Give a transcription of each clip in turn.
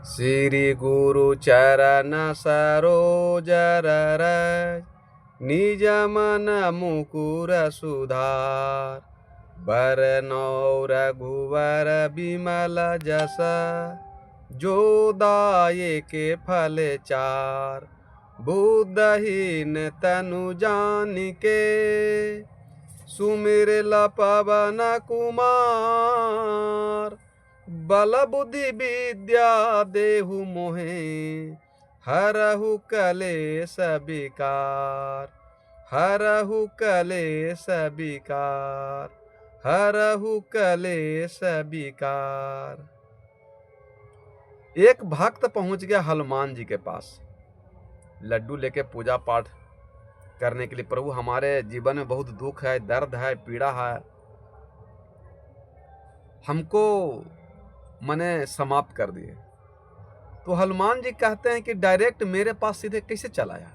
श्री गुरु चरण सरोज रज, निज मन मुकुर सुधार। बरनौ रघुवर बिमल जस, जो दायके फल चार। बुद्धहीन तनु जानिके, सुमिरल पवन कुमार। बल बुद्धि विद्या देहु मोहे, हरहु कलेस विकार। हरहु कलेस विकार, हरहु कलेस विकार। एक भक्त पहुंच गया हनुमान जी के पास लड्डू लेके पूजा पाठ करने के लिए। प्रभु हमारे जीवन में बहुत दुख है, दर्द है, पीड़ा है, हमको मने समाप्त कर दिए। तो हनुमान जी कहते हैं कि डायरेक्ट मेरे पास सीधे कैसे चला आया?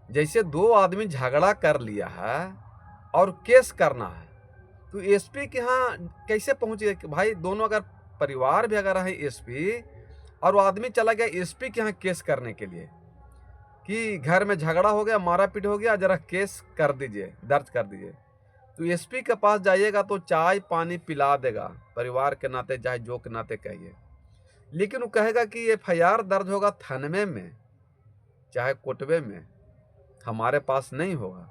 जैसे दो आदमी झगड़ा कर लिया है और केस करना है, तो एसपी के यहाँ कैसे पहुंच गए? भाई दोनों अगर परिवार भी अगर है एसपी, और वो आदमी चला गया एसपी के यहाँ केस करने के लिए कि घर में झगड़ा हो गया, मारा पीट हो गया, जरा केस कर दीजिए, दर्ज कर दीजिए। तो एसपी के पास जाइएगा तो चाय पानी पिला देगा, परिवार के नाते चाहे जो के नाते कहिए। लेकिन वो कहेगा कि एफआईआर दर्ज होगा थाने में चाहे कोटवे में, हमारे पास नहीं होगा।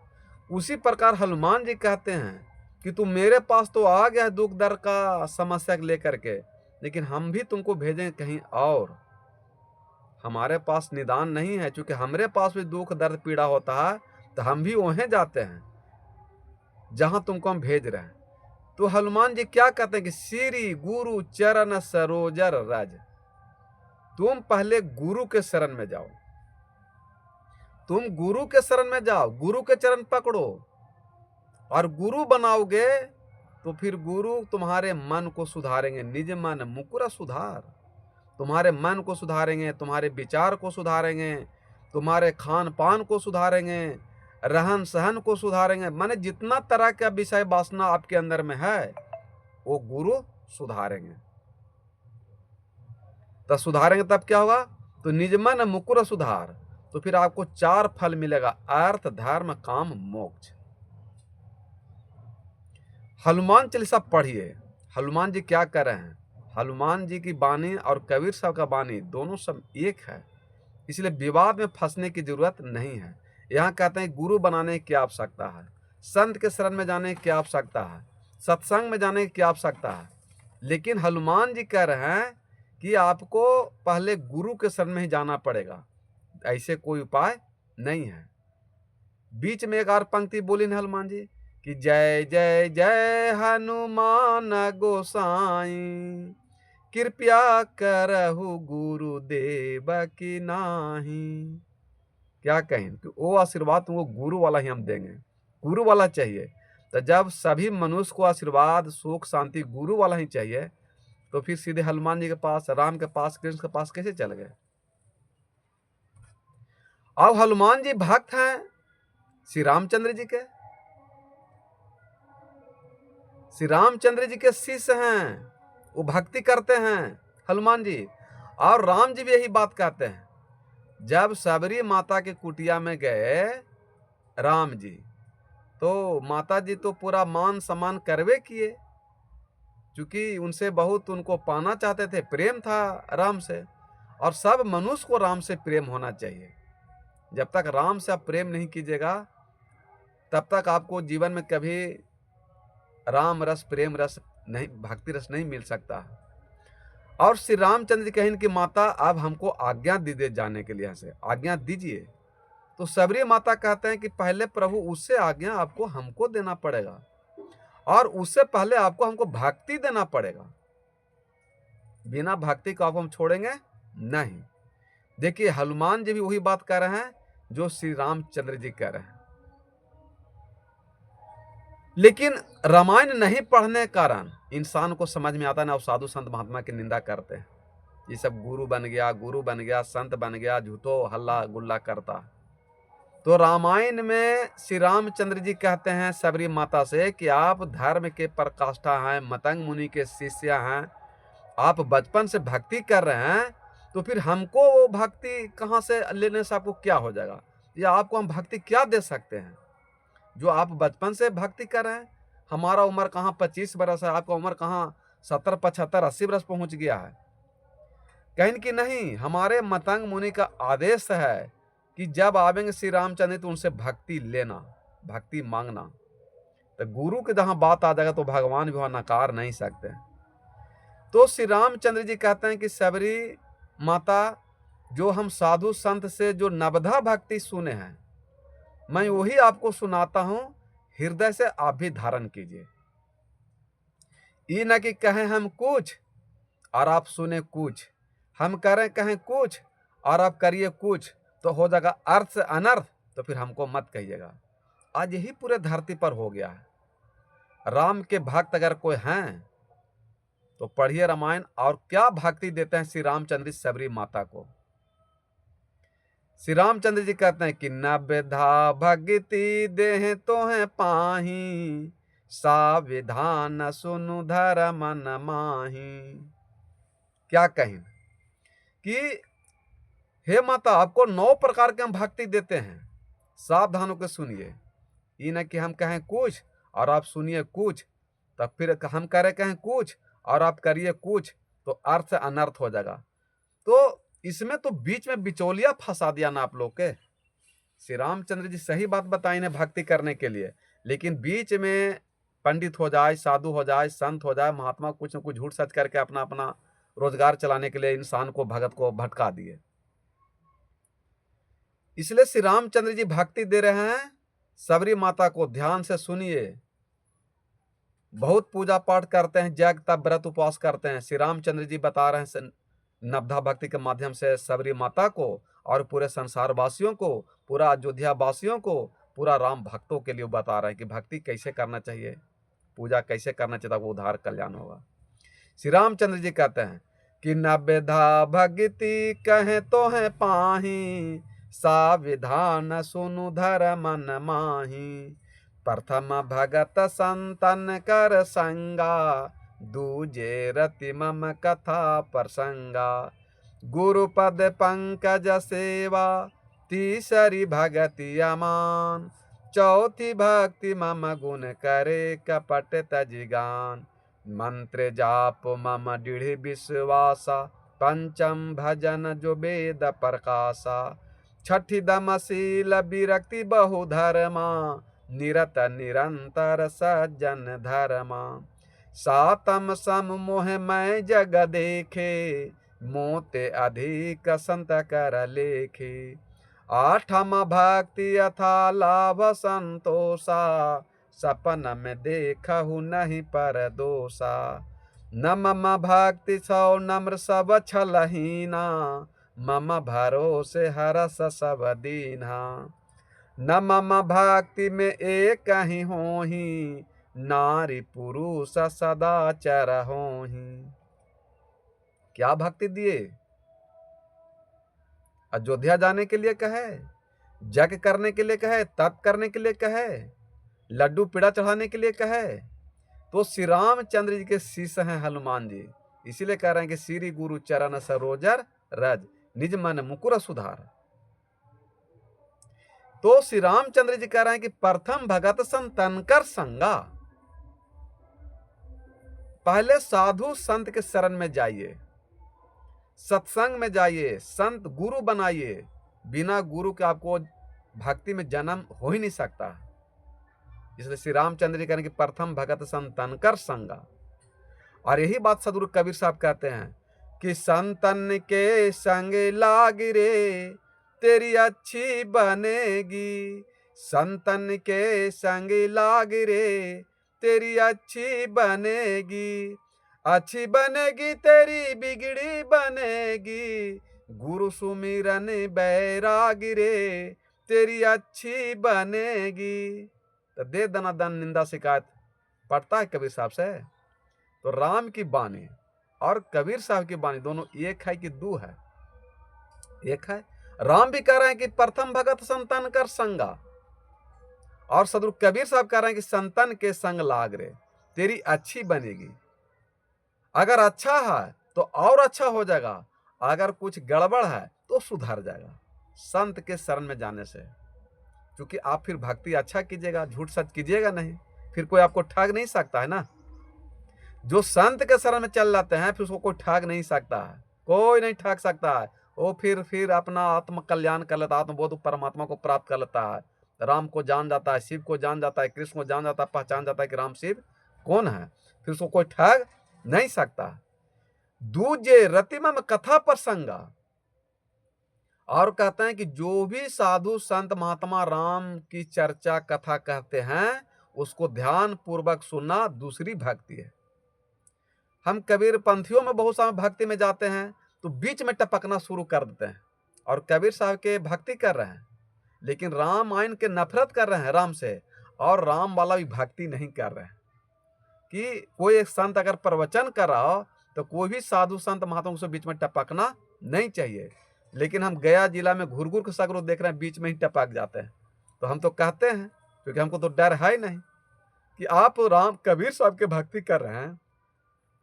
उसी प्रकार हनुमान जी कहते हैं कि तू मेरे पास तो आ गया है दुख दर्द का समस्या लेकर के, लेकिन हम भी तुमको भेजें कहीं और। हमारे पास निदान नहीं है, क्योंकि हमारे पास भी दुख दर्द पीड़ा होता है तो हम भी वहीं जाते हैं जहां तुमको हम भेज रहे हैं। तो हनुमान जी क्या कहते हैं कि श्री गुरु चरण सरोजर रज, तुम पहले गुरु के शरण में जाओ। तुम गुरु के शरण में जाओ, गुरु के चरण पकड़ो और गुरु बनाओगे तो फिर गुरु तुम्हारे मन को सुधारेंगे। निज मन मुकुर सुधार, तुम्हारे मन को सुधारेंगे, तुम्हारे विचार को सुधारेंगे, तुम्हारे खान पान को सुधारेंगे, रहन सहन को सुधारेंगे। माने जितना तरह का विषय वासना आपके अंदर में है वो गुरु सुधारेंगे। तो सुधारेंगे तब क्या होगा? तो निज मन मुकुर सुधार, तो फिर आपको 4 फल मिलेगा, अर्थ धर्म काम मोक्ष। हनुमान चालीसा पढ़िए। हनुमान जी क्या कर रहे हैं? हनुमान जी की वाणी और कबीर साहब का वाणी दोनों सब एक है, इसलिए विवाद में फंसने की जरूरत नहीं है। यहाँ कहते हैं गुरु बनाने की क्या आवश्यकता है, संत के शरण में जाने की क्या आवश्यकता है, सत्संग में जाने की क्या आवश्यकता है। लेकिन हनुमान जी कह रहे हैं कि आपको पहले गुरु के शरण में ही जाना पड़ेगा, ऐसे कोई उपाय नहीं है। बीच में एक और पंक्ति बोली न हनुमान जी कि जय जय जय हनुमान गोसाई, कृपया करहु गुरुदेव की नाही। क्या कहें कि वो आशीर्वाद तुमको गुरु वाला ही हम देंगे, गुरु वाला चाहिए। तो जब सभी मनुष्य को आशीर्वाद सुख शांति गुरु वाला ही चाहिए, तो फिर सीधे हनुमान जी के पास, राम के पास, कृष्ण के पास कैसे चल गए? अब हनुमान जी भक्त हैं श्री रामचंद्र जी के, श्री रामचंद्र जी के शिष्य हैं, वो भक्ति करते हैं हनुमान जी। और राम जी भी यही बात कहते हैं। जब सबरी माता के कुटिया में गए राम जी, तो माता जी तो पूरा मान सम्मान करवे किए, क्योंकि उनसे बहुत उनको पाना चाहते थे, प्रेम था राम से। और सब मनुष्य को राम से प्रेम होना चाहिए। जब तक राम से आप प्रेम नहीं कीजिएगा तब तक आपको जीवन में कभी राम रस, प्रेम रस नहीं, भक्ति रस नहीं मिल सकता। और श्री रामचंद्र जी कहें कि माता अब हमको आज्ञा दीजिए जाने के लिए, यहाँ से आज्ञा दीजिए। तो सबरी माता कहते हैं कि पहले प्रभु उससे आज्ञा आपको हमको देना पड़ेगा, और उससे पहले आपको हमको भक्ति देना पड़ेगा। बिना भक्ति को आप हम छोड़ेंगे नहीं। देखिए हनुमान जी भी वही बात कह रहे हैं जो श्री रामचंद्र जी कह रहे हैं। लेकिन रामायण नहीं पढ़ने के कारण इंसान को समझ में आता ना, साधु संत महात्मा की निंदा करते हैं। ये सब गुरु बन गया, गुरु बन गया, संत बन गया, झूठो हल्ला गुल्ला करता। तो रामायण में श्री रामचंद्र जी कहते हैं सबरी माता से कि आप धर्म के पराकाष्ठा हैं, मतंग मुनि के शिष्य हैं, आप बचपन से भक्ति कर रहे हैं, तो फिर हमको वो भक्ति कहाँ से लेने से आपको क्या हो जाएगा, या आपको हम भक्ति क्या दे सकते हैं? जो आप बचपन से भक्ति कर रहे हैं, हमारा उम्र कहाँ 25 बरस है, आपका उम्र कहाँ 70, 75, 80 बरस पहुंच गया है। कहीं कि नहीं, हमारे मतंग मुनि का आदेश है कि जब आवेंगे श्री रामचंद्र तो उनसे भक्ति लेना, भक्ति मांगना। तो गुरु के जहां बात आ जाएगा तो भगवान भी वहां नकार नहीं सकते। तो श्री रामचंद्र जी कहते हैं कि सबरी माता, जो हम साधु संत से जो नवधा भक्ति सुने हैं, मैं वही आपको सुनाता हूं, हृदय से आप भी धारण कीजिए। ये न कि कहें हम कुछ और आप सुने कुछ, हम करें कहें कुछ और आप करिए कुछ, तो हो जाएगा अर्थ से अनर्थ। तो फिर हमको मत कहिएगा। आज यही पूरे धरती पर हो गया है। राम के भक्त अगर कोई हैं तो पढ़िए रामायण, और क्या भक्ति देते हैं श्री रामचंद्र सबरी माता को। श्री रामचंद्र जी कहते हैं कि नवधा भगति देह तो है पाही, साविधान सुनु धर मन माही। क्या कहें कि हे माता, आपको 9 प्रकार के हम भक्ति देते हैं, सावधान होकर सुनिए। ये न कि हम कहें कुछ और आप सुनिए कुछ, तब फिर हम करें कहें कुछ और आप करिए कुछ, तो अर्थ से अनर्थ हो जाएगा। तो इसमें तो बीच में बिचौलिया फंसा दिया ना आप लोग के। श्री रामचंद्र जी सही बात बताई ना भक्ति करने के लिए, लेकिन बीच में पंडित हो जाए, साधु हो जाए, संत हो जाए, महात्मा कुछ न कुछ झूठ सच करके अपना अपना रोजगार चलाने के लिए इंसान को, भगत को भटका दिए। इसलिए श्री रामचंद्र जी भक्ति दे रहे हैं सबरी माता को। ध्यान से सुनिए। बहुत पूजा पाठ करते हैं, जग तप व्रत उपवास करते हैं। श्री रामचंद्र जी बता रहे हैं नवधा भक्ति के माध्यम से सबरी माता को और पूरे संसार वासियों को, पूरा अयोध्या वासियों को, पूरा राम भक्तों के लिए बता रहे हैं कि भक्ति कैसे करना चाहिए, पूजा कैसे करना चाहिए, वो उद्धार कल्याण होगा। श्री रामचंद्र जी कहते हैं कि नवधा भक्ति कहे तो है पाही, साविधान सुनु धर मन माही। प्रथम भगत संतन कर संगा, दूजे रति मम कथा प्रसंगा। गुरुपद पंकज सेवा, तीसरी भगति अमान। चौथी भक्ति मम गुण करे, कपट तजिगान। मंत्र जाप मम दृढ़ विश्वासा, पंचम भजन जो वेद प्रकाशा। छठी दमशील विरक्ति बहुधर्मा, निरत निरंतर सज्जन धर्मा। सातम सम मोह मैं जग देखे, मोते अधिक संत कर लेखे। आठम भक्ति अथा लाभ संतोषा, सपन में देखहु नहीं पर दोषा। न मम भक्ति सौ नम्र सब छलहीना, मम भरोसे हरस सब दीन्हा। न मम भक्ति में एक ही होही, नारी पुरुष सदाचर होही। क्या भक्ति दिए? अयोध्या जाने के लिए कहे, जग करने के लिए कहे, तप करने के लिए कहे, लड्डू पेड़ा चढ़ाने के लिए कहे। तो श्री रामचंद्र जी के शिष्य हैं हनुमान जी, इसीलिए कह रहे हैं कि श्री गुरु चरण सरोजर रज, निज मन मुकुर सुधार। तो श्री रामचंद्र जी कह रहे हैं कि प्रथम भगत संतन कर संगा। पहले साधु संत के शरण में जाइए, सत्संग में जाइए, संत गुरु बनाइए। बिना गुरु के आपको भक्ति में जन्म हो ही नहीं सकता। इसलिए श्री रामचंद्र जी कह रहे हैं कि प्रथम भगत संतन कर संगा। और यही बात सदगुरु कबीर साहब कहते हैं कि संतन के संग लाग रे, तेरी अच्छी बनेगी। संतन के संग लाग रे, तेरी अच्छी बनेगी। अच्छी बनेगी तेरी बिगड़ी बनेगी, गुरु सुमिरन बैराग रे, तेरी अच्छी बनेगी। तो दे दना दन निंदा शिकायत पड़ता है कबीर साहब से। तो राम की बानी और कबीर साहब की बानी दोनों एक है कि दो है? एक है। राम भी कह रहे हैं कि प्रथम भगत संतन कर संगा, और सदगुरु कबीर साहब कह रहे हैं कि संतन के संग लाग रे, तेरी अच्छी बनेगी। अगर अच्छा है तो और अच्छा हो जाएगा, अगर कुछ गड़बड़ है तो सुधर जाएगा संत के शरण में जाने से। क्योंकि आप फिर भक्ति अच्छा कीजिएगा, झूठ सच कीजिएगा नहीं, फिर कोई आपको ठग नहीं सकता है ना। जो संत के शरण में चल जाते हैं फिर उसको कोई ठग नहीं सकता है, कोई नहीं ठग सकता है। वो फिर अपना आत्म कल्याण कर लेता है, आत्मबोध परमात्मा को प्राप्त कर लेता है, राम को जान जाता है, शिव को जान जाता है, कृष्ण को जान जाता है, पहचान जाता है कि राम शिव कौन है, फिर उसको कोई ठग नहीं सकता। दूजे रतिमम कथा प्रसंगा, और कहते हैं कि जो भी साधु संत महात्मा राम की चर्चा कथा कहते हैं उसको ध्यान पूर्वक सुनना दूसरी भक्ति है। हम कबीर पंथियों में बहुत सारे भक्ति में जाते हैं तो बीच में टपकना शुरू कर देते हैं, और कबीर साहब के भक्ति कर रहे हैं लेकिन रामायण के नफरत कर रहे हैं राम से, और राम वाला भी भक्ति नहीं कर रहे हैं। कि कोई एक संत अगर प्रवचन कर रहा हो तो कोई भी साधु संत महात्मा से बीच में टपकना नहीं चाहिए, लेकिन हम गया जिला में घुर के सगरों देख रहे हैं, बीच में ही टपक जाते हैं। तो हम तो कहते हैं, क्योंकि हमको तो डर है ही नहीं, कि आप राम कबीर साहब के भक्ति कर रहे हैं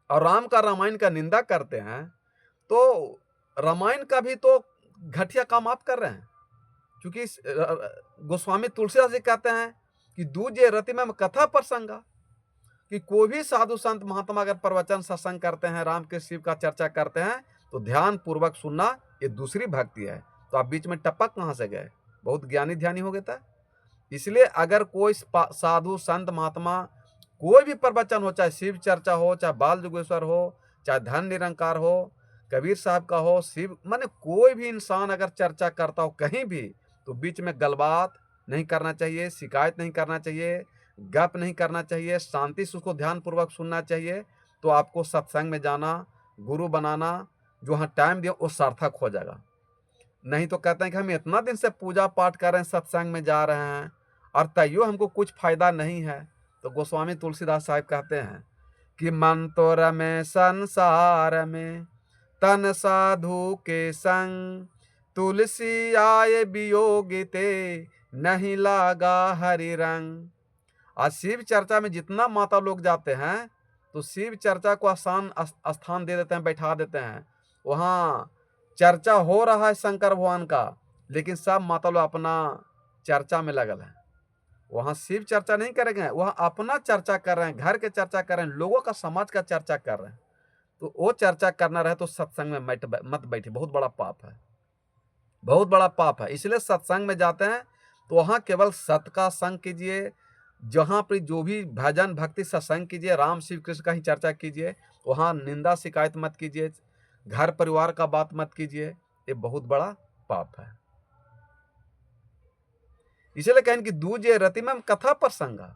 और राम का रामायण का निंदा करते हैं, तो रामायण का भी तो घटिया काम आप कर रहे हैं। क्योंकि गोस्वामी तुलसीदास जी कहते हैं कि दूजे रति में कथा प्रसंगा, कि कोई भी साधु संत महात्मा अगर प्रवचन सत्संग करते हैं, राम के शिव का चर्चा करते हैं, तो ध्यान पूर्वक सुनना, ये दूसरी भक्ति है। तो आप बीच में टपक कहाँ से गए, बहुत ज्ञानी ध्यानी हो गया था। इसलिए अगर कोई साधु संत महात्मा कोई भी प्रवचन हो, चाहे शिव चर्चा हो, चाहे बाल जोगेश्वर हो, चाहे धन निरंकार हो, कबीर साहब का हो, शिव माने कोई भी इंसान अगर चर्चा करता हो कहीं भी, तो बीच में गलबात नहीं करना चाहिए, शिकायत नहीं करना चाहिए, गप नहीं करना चाहिए, शांति से उसको ध्यान पूर्वक सुनना चाहिए। तो आपको सत्संग में जाना, गुरु बनाना, जो हाँ टाइम दिया वो सार्थक हो जाएगा। नहीं तो कहते हैं कि हम इतना दिन से पूजा पाठ कर रहे हैं, सत्संग में जा रहे हैं, और तैयो हमको कुछ फायदा नहीं है। तो गोस्वामी तुलसीदास साहब कहते हैं कि मन तो रमे संसार में, तन साधु के संग, तुलसी आए वियोगिते, नहीं लागा हरि रंग। आज शिव चर्चा में जितना माता लोग जाते हैं तो शिव चर्चा को आसान स्थान दे देते हैं, बैठा देते हैं। वहाँ चर्चा हो रहा है शंकर भगवान का, लेकिन सब माता लोग अपना चर्चा में लगल है। वहाँ शिव चर्चा नहीं करेंगे, वहाँ अपना चर्चा कर रहे हैं, घर के चर्चा कर रहे हैं, लोगों का समाज का चर्चा कर रहे हैं। तो वो चर्चा करना रहे तो सत्संग में मत बैठिए, बहुत बड़ा पाप है, बहुत बड़ा पाप है। इसलिए सत्संग में जाते हैं तो वहाँ केवल सत का संग कीजिए, जहाँ पर जो भी भजन भक्ति सत्संग कीजिए, राम शिव कृष्ण का ही चर्चा कीजिए। वहाँ निंदा शिकायत मत कीजिए, घर परिवार का बात मत कीजिए, ये बहुत बड़ा पाप है। इसलिए कहें कि दूजे रति में कथा प्रसंगा,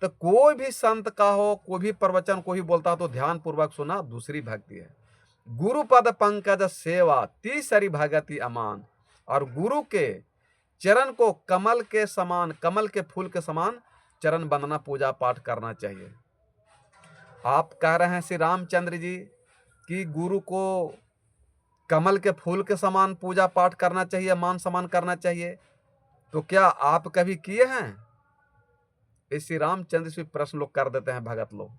तो कोई भी संत का हो, कोई भी प्रवचन कोई भी बोलता हो तो ध्यान पूर्वक सुना, दूसरी भक्ति है। गुरुपद पंकज सेवा तीसरी भगति अमान, और गुरु के चरण को कमल के समान, कमल के फूल के समान चरण बंदना, पूजा पाठ करना चाहिए। आप कह रहे हैं श्री रामचंद्र जी कि गुरु को कमल के फूल के समान पूजा पाठ करना चाहिए, मान सम्मान करना चाहिए, तो क्या आप कभी किए हैं? इस श्री रामचंद्र से प्रश्न लोग कर देते हैं भगत लोग,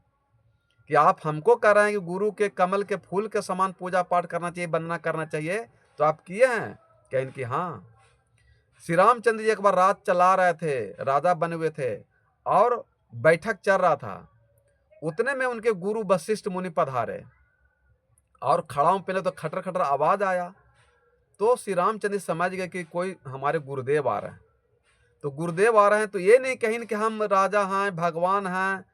कि आप हमको कह रहे हैं कि गुरु के कमल के फूल के समान पूजा पाठ करना चाहिए, वंदना करना चाहिए, तो आप किए हैं? कहें कि हाँ। श्री रामचंद्र जी एक बार राज चला रहे थे, राजा बने हुए थे, और बैठक चल रहा था। उतने में उनके गुरु वशिष्ठ मुनि पधारे, और खड़ाओं पहले तो खटर खटर आवाज आया, तो श्री रामचंद्र समझ गए कि कोई हमारे गुरुदेव आ रहे हैं। तो गुरुदेव आ रहे हैं तो ये नहीं कहें कि हम राजा हैं, भगवान हैं,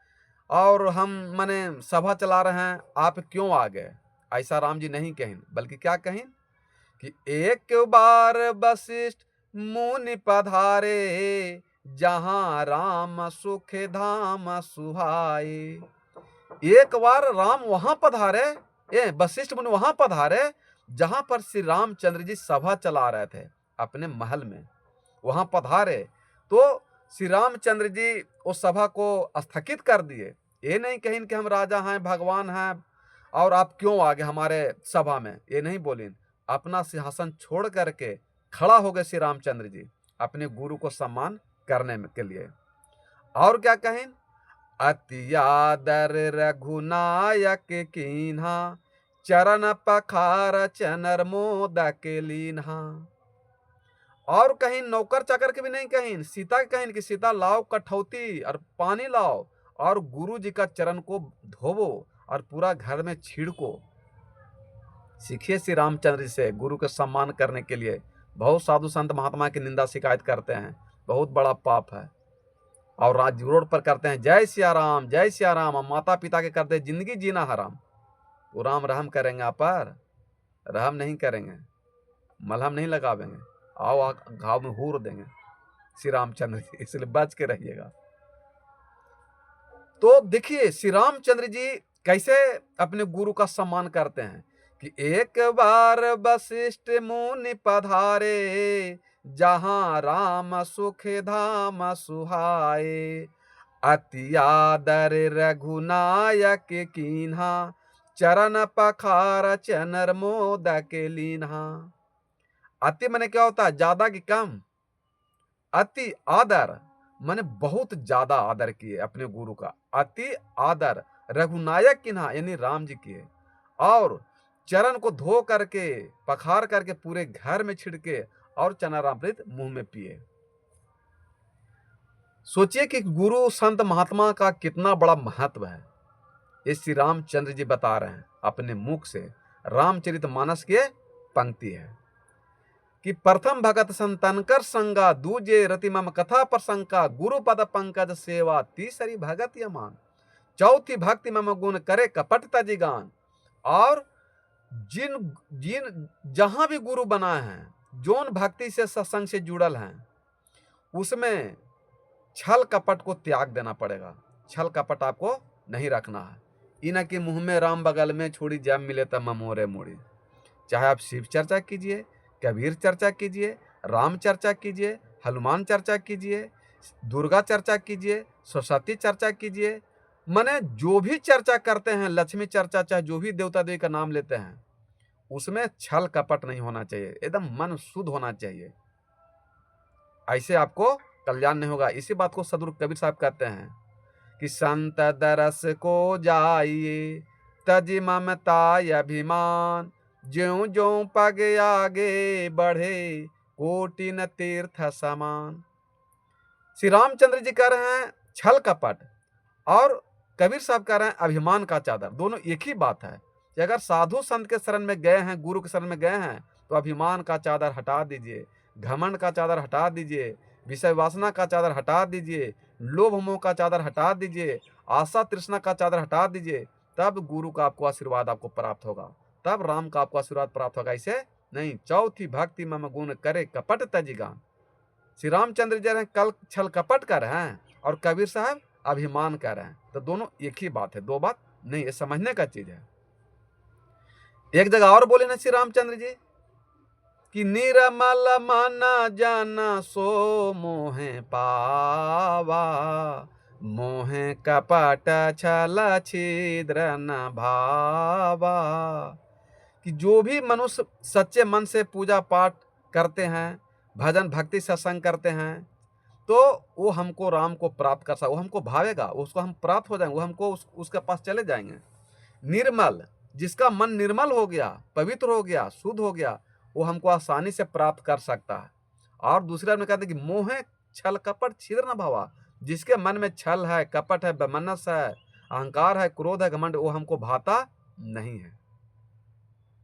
और हम माने सभा चला रहे हैं, आप क्यों आ गए, ऐसा राम जी नहीं कहें, बल्कि क्या कहें कि एक बार वशिष्ठ मुनि पधारे, जहां राम सुख धाम सुहाए। एक बार राम वहां पधारे, ये वशिष्ठ मुनि वहां पधारे जहां पर श्री रामचंद्र जी सभा चला रहे थे अपने महल में, वहां पधारे। तो श्री रामचंद्र जी उस सभा को स्थगित कर दिए। ये नहीं कहें कि हम राजा हैं, भगवान हैं, और आप क्यों आ गए हमारे सभा में, ये नहीं बोलें। अपना सिंहासन छोड़ करके खड़ा हो गए श्री रामचंद्र जी अपने गुरु को सम्मान करने के लिए। और क्या कहें, अति आदर रघुनायक कीन्हा, चरण पखार चनर मोदक लीन्हा। और कहीं नौकर चाकर के भी नहीं, कहीं सीता के कहीं कि सीता लाओ कठौती और पानी लाओ और गुरु जी का चरण को धोवो और पूरा घर में छिड़को। सीखिए श्री रामचंद्र जी से गुरु का सम्मान करने के लिए। बहुत साधु संत महात्मा की निंदा शिकायत करते हैं, बहुत बड़ा पाप है। और राज रोड पर करते हैं जय सिया राम जय सिया राम, और माता पिता के करते जिंदगी जीना हराम। वो राम रहम करेंगे आप पर? रहम नहीं करेंगे, मलहम नहीं लगावेंगे, आओ घाव में हूर देंगे श्री रामचंद्र जी, इसलिए बच के रहिएगा। तो देखिए श्री रामचंद्र जी कैसे अपने गुरु का सम्मान करते हैं कि एक बार वशिष्ठ मुनि पधारे, जहां राम सुख धाम सुहाए। अति आदर रघुनायक कीन्हा, चरण पखार चनर मोदक लीन्हा। अति माने क्या होता है? ज्यादा की कम। अति आदर माने बहुत ज्यादा आदर किए अपने गुरु का। अति आदर रघुनायक कीन्हा यानी राम जी किए, और चरण को धो करके पखार करके पूरे घर में छिड़के और चरणामृत मुंह में पिए। सोचिए कि गुरु संत महात्मा का कितना बड़ा महत्व है। ये श्री रामचंद्र जी बता रहे हैं अपने मुख से। रामचरितमानस के पंक्ति है कि प्रथम भगत संतनकर संगा, दूजे रति मम कथा प्रसंगा। गुरु पद पंकज सेवा, तीसरी भगत यमान। चौथी भक्ति मम गुण करे कपट तजिगान। और जिन जिन जहां भी गुरु बनाए हैं, जोन भक्ति से सत्संग से जुड़ल हैं, उसमें छल कपट को त्याग देना पड़ेगा। छल कपट आपको नहीं रखना है। इना के मुंह में राम बगल में छोड़ी, जब मिले तब ममोरे मोड़ी। चाहे आप शिव चर्चा कीजिए, कबीर चर्चा कीजिए, राम चर्चा कीजिए, हनुमान चर्चा कीजिए, दुर्गा चर्चा कीजिए, सरस्वती चर्चा कीजिए, माने जो भी चर्चा करते हैं, लक्ष्मी चर्चा, चाहे जो भी देवता देवी का नाम लेते हैं, उसमें छल कपट नहीं होना चाहिए, एकदम मन शुद्ध होना चाहिए। ऐसे आपको कल्याण नहीं होगा। इसी बात को सदगुरु कबीर साहब कहते हैं कि संत दरस को जाइए, तज ममता अभिमान। ज्यों ज्यों पग आगे बढ़े, कोटिन तीर्थ समान। श्री रामचंद्र जी कह रहे हैं छल कपट, और कबीर साहब कह रहे हैं अभिमान का चादर। दोनों एक ही बात है कि अगर साधु संत के शरण में गए हैं, गुरु के शरण में गए हैं, तो अभिमान का चादर हटा दीजिए, घमंड का चादर हटा दीजिए, विषय वासना का चादर हटा दीजिए, लोभ मोह का चादर हटा दीजिए, आशा तृष्णा का चादर हटा दीजिए। तब गुरु का आपको आशीर्वाद आपको प्राप्त होगा, तब राम का आपको आशीर्वाद प्राप्त होगा। ऐसे नहीं। चौथी भक्ति मम गुण करे कपट तजिगान। श्री रामचंद्र जी कल छल कपट कर रहे हैं और कबीर साहब अभिमान कर रहे हैं, तो दोनों एक ही बात है, दो बात नहीं, ये समझने का चीज है। एक जगह और बोले ना श्री रामचंद्र जी कि निरमल मन जन सो मोहे पावा, मोहे कपट छल छिद्र न भावा। कि जो भी मनुष्य सच्चे मन से पूजा पाठ करते हैं, भजन भक्ति सत्संग करते हैं, तो वो हमको राम को प्राप्त कर सकता, वो हमको भावेगा, उसको हम प्राप्त हो जाएंगे, वो हमको उसके पास चले जाएंगे। निर्मल, जिसका मन निर्मल हो गया, पवित्र हो गया, शुद्ध हो गया, वो हमको आसानी से प्राप्त कर सकता है। और दूसरे में कहते हैं कि मोहे छल कपट छिद्र न भावा। जिसके मन में छल है, कपट है, बेमनस है, अहंकार है, क्रोध है, घमंड, वो हमको भाता नहीं है।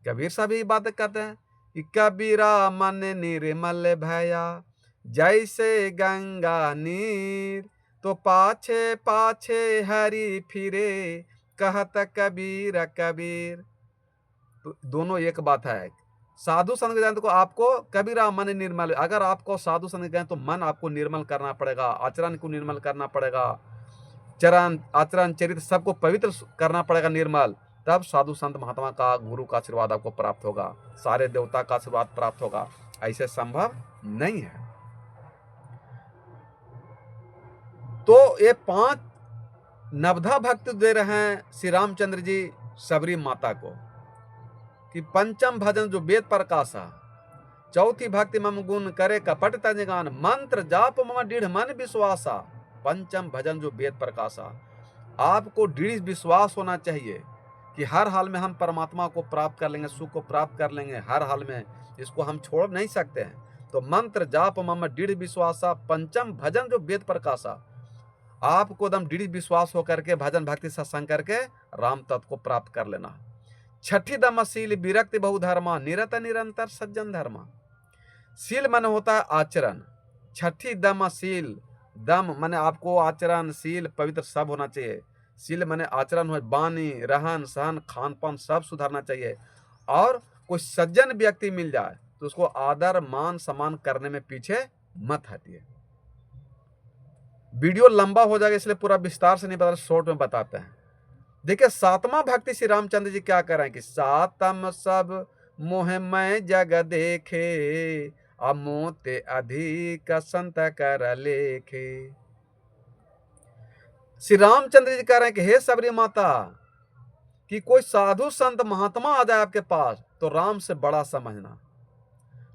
कबीर साहब यही बातें कहते हैं कि कबीरा मन निर्मल भया, जैसे गंगा नीर। तो पाछे पाछे हरि फिरे, कहत कबीर कबीर। तो दोनों एक बात है। साधु संग गए तो आपको कबीरा मन निर्मल, अगर आपको साधु संग गए तो मन आपको निर्मल करना पड़ेगा, आचरण को निर्मल करना पड़ेगा, चरण आचरण चरित्र सबको पवित्र करना पड़ेगा, निर्मल। तब साधु संत महात्मा का, गुरु का आशीर्वाद आपको प्राप्त होगा, सारे देवता का आशीर्वाद प्राप्त होगा। ऐसे संभव नहीं है। तो ये 5 नवधा भक्त दे रहे हैं श्री रामचंद्र जी सबरी माता को कि पंचम भजन जो वेद प्रकाशा, चौथी भक्ति मम गुण करे कपट तजिगान। मंत्र जाप मम दृढ़ मन विश्वासा। पंचम भजन जो वेद प्रकाशा, आपको दृढ़ विश्वास होना चाहिए कि हर हाल में हम परमात्मा को प्राप्त कर लेंगे, सुख को प्राप्त कर लेंगे हर हाल में, इसको हम छोड़ नहीं सकते हैं। तो मंत्र जाप मम दृढ़ विश्वासा पंचम भजन जो वेद प्रकाशा, आपको एकदम दृढ़ विश्वास होकर के भजन भक्ति सत्संग करके राम तत्व को प्राप्त कर लेना। छठी दमशील विरक्ति बहुधर्मा निरत निरंतर सज्जन धर्मा। शील मन होता है आचरण, छठी दमशील, दम माने आपको आचरण शील पवित्र सब होना चाहिए। शील माने आचरण हो, वाणी रहन सहन खान पान सब सुधारना चाहिए। और कोई सज्जन व्यक्ति मिल जाए तो उसको आदर मान सम्मान करने में पीछे मत हटिए। वीडियो लंबा हो जाएगा इसलिए पूरा विस्तार से नहीं बता, शॉर्ट में बताते हैं। देखिए सातवां भक्ति श्री रामचंद्र जी क्या कर रहे हैं कि सातम सब मोह मैं जग देखे, अमोते अधिक संत कर लेखे। श्री रामचंद्र जी कह रहे हैं कि हे सबरी माता, कि कोई साधु संत महात्मा आ जाए आपके पास तो राम से बड़ा समझना।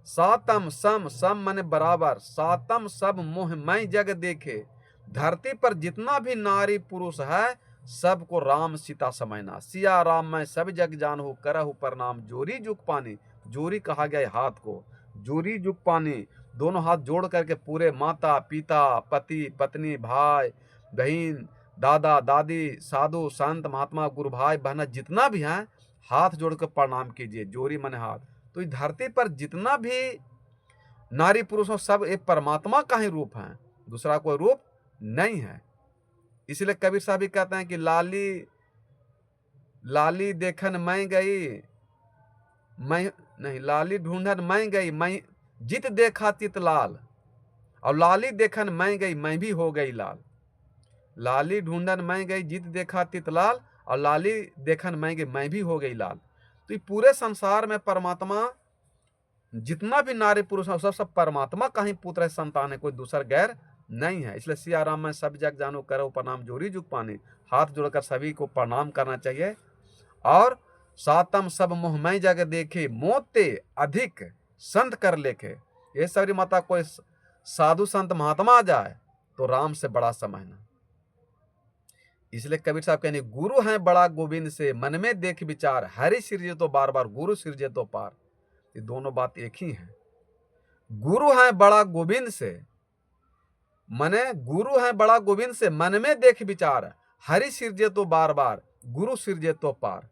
सातम सम, सम माने बराबर, सातम सब मोह मैं जग देखे, धरती पर जितना भी नारी पुरुष है सबको राम सीता समझना। सिया राम मैं सब जग जानहु, करहु प्रणाम जोरी जुग पानी। जोरी कहा गया है हाथ को, जोरी जुग पानी, दोनों हाथ जोड़ करके पूरे माता पिता पति पत्नी भाई बहन दादा दादी साधु संत महात्मा गुरु भाई बहना जितना भी हैं हाथ जोड़ कर प्रणाम कीजिए। जोरी माने हाथ। तो इस धरती पर जितना भी नारी पुरुष हो सब एक परमात्मा का ही रूप है, दूसरा कोई रूप नहीं है। इसलिए कबीर साहब भी कहते हैं कि लाली लाली देखन मैं गई, मैं नहीं, लाली ढूंढन मैं गई, मैं जित देखा तित लाल, और लाली देखन मैं गई मैं भी हो गई लाल। लाली ढूंढन मैं गई जित देखा तित लाल, और लाली देखन मैं गई मैं भी हो गई लाल। तो ये पूरे संसार में परमात्मा जितना भी नारी पुरुष है सब परमात्मा का ही पुत्र है, संतान है, कोई दूसरा गैर नहीं है। इसलिए सिया राम मैं सब जग जानो, करो प्रणाम जोरी जुग पानी। हाथ जोड़कर सभी को प्रणाम करना चाहिए। और सातम सब मोह मैं जग देखे, मोते अधिक संत कर लेखे। ये सबरी माता कोई साधु संत महात्मा आ जाए तो राम से बड़ा समझना। इसलिए कबीर साहब कहने गुरु हैं बड़ा गोविंद से, मन में देख विचार, हरि सिरजे तो बार बार गुरु सिरजे तो पार। ये दोनों बात एक ही है। गुरु हैं बड़ा गोविंद से, मने गुरु हैं बड़ा गोविंद से, मन में देख विचार, हरि सिरजे तो बार बार गुरु सिरजे तो पार।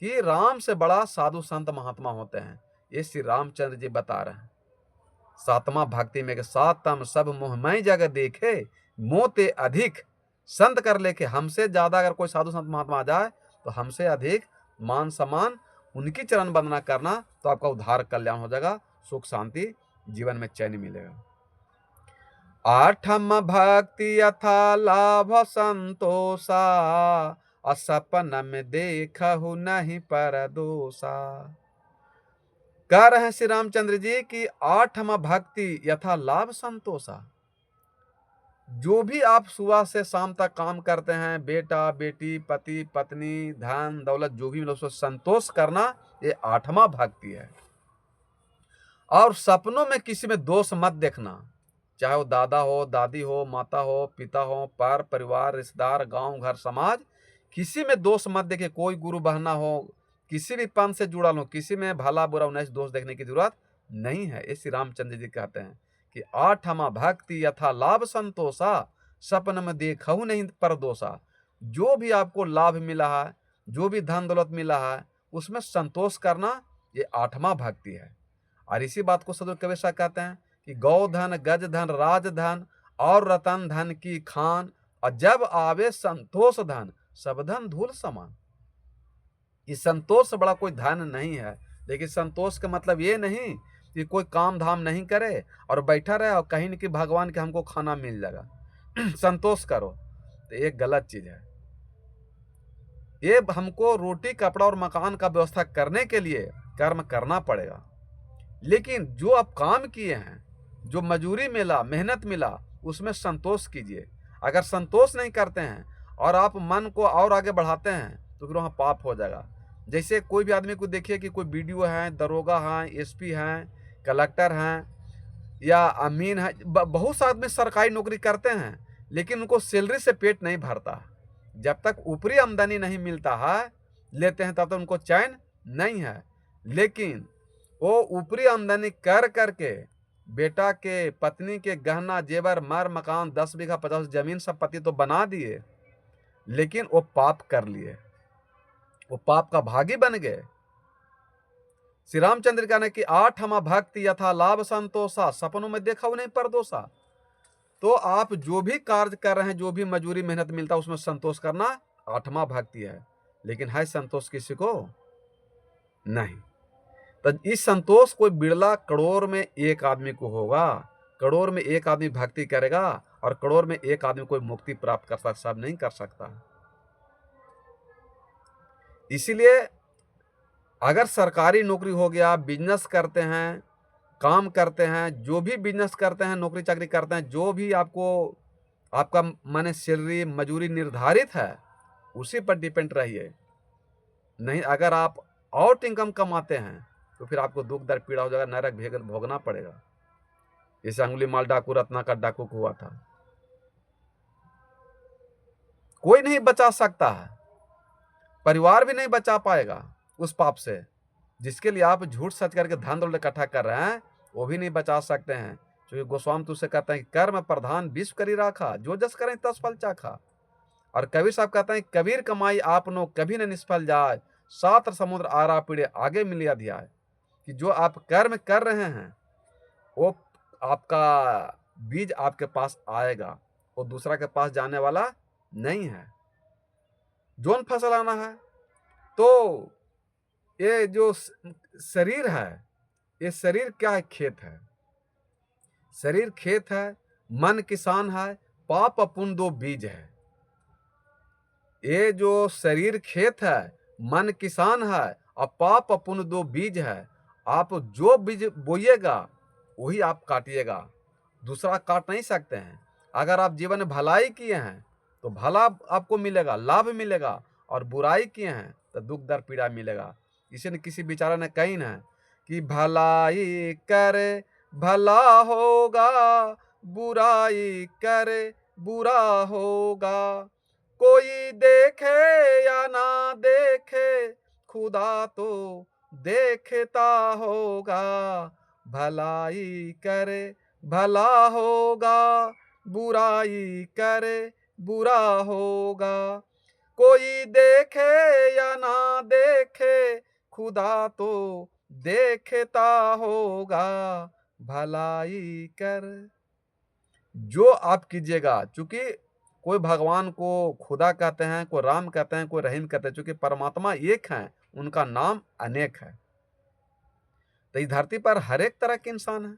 कि राम से बड़ा साधु संत महात्मा होते हैं, ये श्री रामचंद्र जी बता रहे हैं। सातवां भक्ति में सातम सब मोह मैं जग देखे, मोते अधिक संत कर लेके। हमसे ज्यादा अगर कोई साधु संत महात्मा आ जाए तो हमसे अधिक मान सम्मान उनकी चरण वंदना करना, तो आपका उद्धार कल्याण हो जाएगा, सुख शांति जीवन में चैन मिलेगा। आठम भक्ति यथा लाभ संतोषा, असपन में देखहु नहीं पर दोषा। कह रहे हैं श्री रामचंद्र जी की आठम भक्ति यथा लाभ संतोषा। जो भी आप सुबह से शाम तक काम करते हैं, बेटा बेटी पति पत्नी धन दौलत जो भी मिले उसको संतोष करना, ये आठवां भक्ति है। और सपनों में किसी में दोष मत देखना, चाहे वो दादा हो दादी हो माता हो पिता हो पर परिवार रिश्तेदार गांव घर समाज, किसी में दोष मत देखे। कोई गुरु बहना हो, किसी भी पंथ से जुड़ा हो, किसी में भला बुरा उन्हें दोष देखने की जरूरत नहीं है। ये श्री रामचंद्र जी कहते हैं कि आठमा भक्ति यथा लाभ संतोषा, सपन में देखहु नहीं पर दोषा। जो भी आपको लाभ मिला है, जो भी धन दौलत मिला है, उसमें संतोष करना, ये आठवां भक्ति है। और इसी बात को सदगुरु कबीर साहब कहते हैं कि गौ धन गज धन राजधन और रतन धन की खान, और जब आवे संतोष धन सब धन धूल समान। इस संतोष से बड़ा कोई धन नहीं है। लेकिन संतोष का मतलब ये नहीं कि कोई काम धाम नहीं करे और बैठा रहे और कहीं न कि भगवान के हमको खाना मिल जाएगा संतोष करो, तो ये गलत चीज है। ये हमको रोटी कपड़ा और मकान का व्यवस्था करने के लिए कर्म करना पड़ेगा। लेकिन जो आप काम किए हैं, जो मजूरी मिला मेहनत मिला, उसमें संतोष कीजिए। अगर संतोष नहीं करते हैं और आप मन को और आगे बढ़ाते हैं तो फिर वहाँ पाप हो जाएगा। जैसे कोई भी आदमी को देखिए कि कोई बीडीओ हैं, दरोगा हैं, एसपी हैं, कलेक्टर हैं या अमीन हैं, बहुत से आदमी सरकारी नौकरी करते हैं, लेकिन उनको सैलरी से पेट नहीं भरता। जब तक ऊपरी आमदनी नहीं मिलता है लेते हैं तब तक उनको चैन नहीं है। लेकिन वो ऊपरी आमदनी कर करके बेटा के पत्नी के गहना जेवर मर मकान 10 बीघा 50 जमीन संपत्ति तो बना दिए, लेकिन वो पाप कर लिए, वो पाप का भागी बन गए। श्री रामचंद्र कहने की 8 हमा भक्ति यथा लाभ संतोषा, सपनों में देखा उन्हें परदोषा। तो आप जो भी कार्य कर रहे हैं, जो भी मजूरी मेहनत मिलता है, उसमें संतोष करना 8वां भक्ति है। लेकिन है संतोष किसी को नहीं। तो इस संतोष कोई बिरला करोड़ में एक आदमी को होगा, करोड़ में एक आदमी भक्ति करेगा, और करोड़ में एक आदमी कोई मुक्ति प्राप्त कर सकता, सब नहीं कर सकता। इसीलिए अगर सरकारी नौकरी हो गया, बिजनेस करते हैं, काम करते हैं, जो भी बिजनेस करते हैं, नौकरी चाकरी करते हैं, जो भी आपको आपका माने सैलरी मजूरी निर्धारित है, उसी पर डिपेंड रहिए। नहीं अगर आप आउट इनकम कमाते हैं तो फिर आपको दुख दर्द पीड़ा हो जाएगा, नरक भोगना पड़ेगा। जैसे अंगुलीमाल डाकू रत्नाकर डाकू को हुआ था। कोई नहीं बचा सकता है, परिवार भी नहीं बचा पाएगा उस पाप से। जिसके लिए आप झूठ सच करके धन दौलत इकट्ठा कर रहे हैं, वो भी नहीं बचा सकते हैं। क्योंकि गोस्वामी तुझसे कहते हैं कि कर्म प्रधान विश्व करी राखा, जो जस करें तस फल चाखा। और कबीर साहब कहते हैं कबीर कमाई आपनो कभी न निष्फल जाए, 7 समुद्र आरा पीड़े आगे मिले अध्याय। कि जो आप कर्म कर रहे हैं वो आपका बीज आपके पास आएगा, वो दूसरा के पास जाने वाला नहीं है। जोन फसल आना है। तो ये जो शरीर है, ये शरीर क्या है? खेत है। शरीर खेत है, मन किसान है, पाप पुण्य 2 बीज है। ये जो शरीर खेत है, मन किसान है, और पाप पुण्य 2 बीज है। आप जो बीज बोइएगा वही आप काटिएगा, दूसरा काट नहीं सकते हैं। अगर आप जीवन में भलाई किए हैं तो भला आपको मिलेगा, लाभ मिलेगा, और बुराई किए हैं तो दुख दर्द पीड़ा मिलेगा। इसी ने किसी बेचारा ने कही ना कि भलाई करे भला होगा, बुराई करे बुरा होगा। कोई देखे या ना देखे, खुदा तो देखता होगा। भलाई करे भला होगा, बुराई करे बुरा होगा। कोई देखे या ना देखे, खुदा तो देखता होगा। भलाई कर जो आप कीजिएगा, चूंकि कोई भगवान को खुदा कहते हैं, कोई राम कहते हैं, कोई रहीम कहते हैं। चूंकि परमात्मा एक है, उनका नाम अनेक है। तो इस धरती पर हर एक तरह के इंसान है।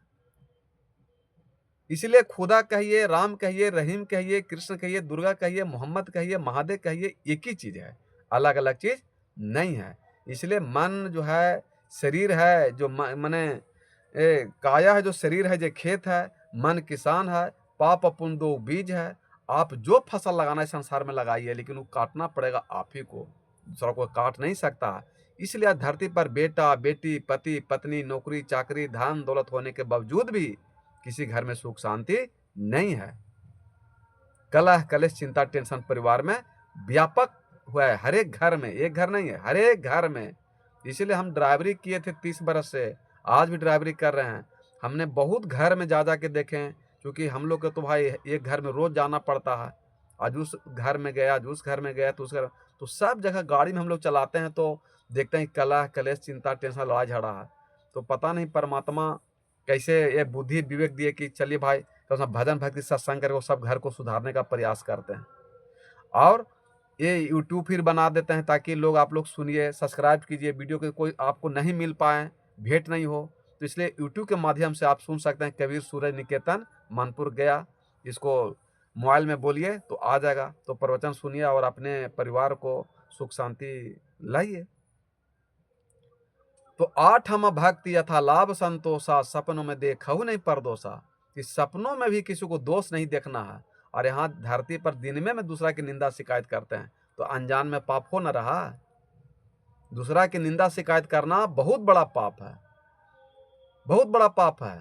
इसलिए खुदा कहिए, राम कहिए, रहीम कहिए, कृष्ण कहिए, दुर्गा कहिए, मोहम्मद कहिए, महादेव कहिए, एक ही चीज है, अलग अलग चीज नहीं है। इसलिए मन जो है, शरीर है जो मने काया है, जो शरीर है जो खेत है, मन किसान है, पाप पुण्य 2 बीज है। आप जो फसल लगाना है संसार में लगाइए, लेकिन वो काटना पड़ेगा आप ही को, दूसरा कोई काट नहीं सकता। इसलिए आज धरती पर बेटा बेटी, पति पत्नी, नौकरी चाकरी, धन दौलत होने के बावजूद भी किसी घर में सुख शांति नहीं है। कलह कलेश चिंता टेंशन परिवार में व्यापक हुआ है, हर एक घर में। एक घर नहीं है, हर एक घर में। इसलिए हम ड्राइवरी किए थे 30 बरस से, आज भी ड्राइवरी कर रहे हैं। हमने बहुत घर में जा के देखे हैं, क्योंकि हम लोग को तो भाई एक घर में रोज जाना पड़ता है। आज उस घर में गया, आज उस घर में गया, तो उस घर, तो सब जगह गाड़ी में हम लोग चलाते हैं तो देखते हैं कलह कलेश चिंता टेंशन लड़ाई झगड़ा है। तो पता नहीं परमात्मा कैसे ये बुद्धि विवेक दिए कि चलिए भाई तो भजन भक्ति सत्संग करके वो सब घर को सुधारने का प्रयास करते हैं। और ये यूट्यूब फिर बना देते हैं ताकि लोग, आप लोग सुनिए, सब्सक्राइब कीजिए। वीडियो के कोई आपको नहीं मिल पाए, भेंट नहीं हो, तो इसलिए यूट्यूब के माध्यम से आप सुन सकते हैं। कबीर सूरज निकेतन मानपुर गया, इसको मोबाइल में बोलिए तो आ जाएगा। तो प्रवचन सुनिए और अपने परिवार को सुख शांति लाइए। तो 8 हम भक्ति यथा लाभ संतोषा, सपनों में देखहु नहीं परदोषा। कि सपनों में भी किसी को दोष नहीं देखना है। और यहाँ धरती पर दिन में दूसरा की निंदा शिकायत करते हैं, तो अनजान में पाप हो न रहा। दूसरा की निंदा शिकायत करना बहुत बड़ा पाप है, बहुत बड़ा पाप है।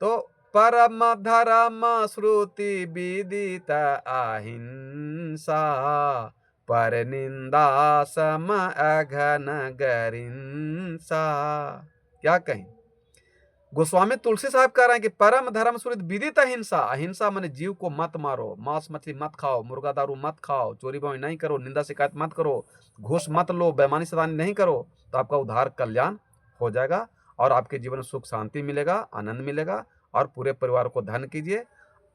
तो परम धर्म श्रुति विदित अहिंसा, पर निंदा सम अघन गरिंसा। क्या कहें, गोस्वामी तुलसी साहब कह रहे हैं कि परम धर्म सुनित विदित अहिंसा। अहिंसा माने जीव को मत मारो, मांस मछली मत खाओ, मुर्गा दारू मत खाओ, चोरी बोरी नहीं करो, निंदा शिकायत मत करो, घूस मत लो, बेईमानी सदानी नहीं करो, तो आपका उद्धार कल्याण हो जाएगा और आपके जीवन में सुख शांति मिलेगा, आनंद मिलेगा। और पूरे परिवार को धन कीजिए।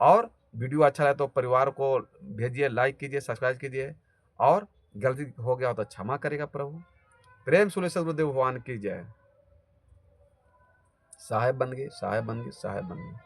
और वीडियो अच्छा लगे तो परिवार को भेजिए, लाइक कीजिए, सब्सक्राइब कीजिए। और गलती हो गया हो तो क्षमा करेगा प्रभु। प्रेम सुरेश्वर गुरुदेव भगवान की जय। साहेब बन गए, साहेब बन गए, साहेब बन गए।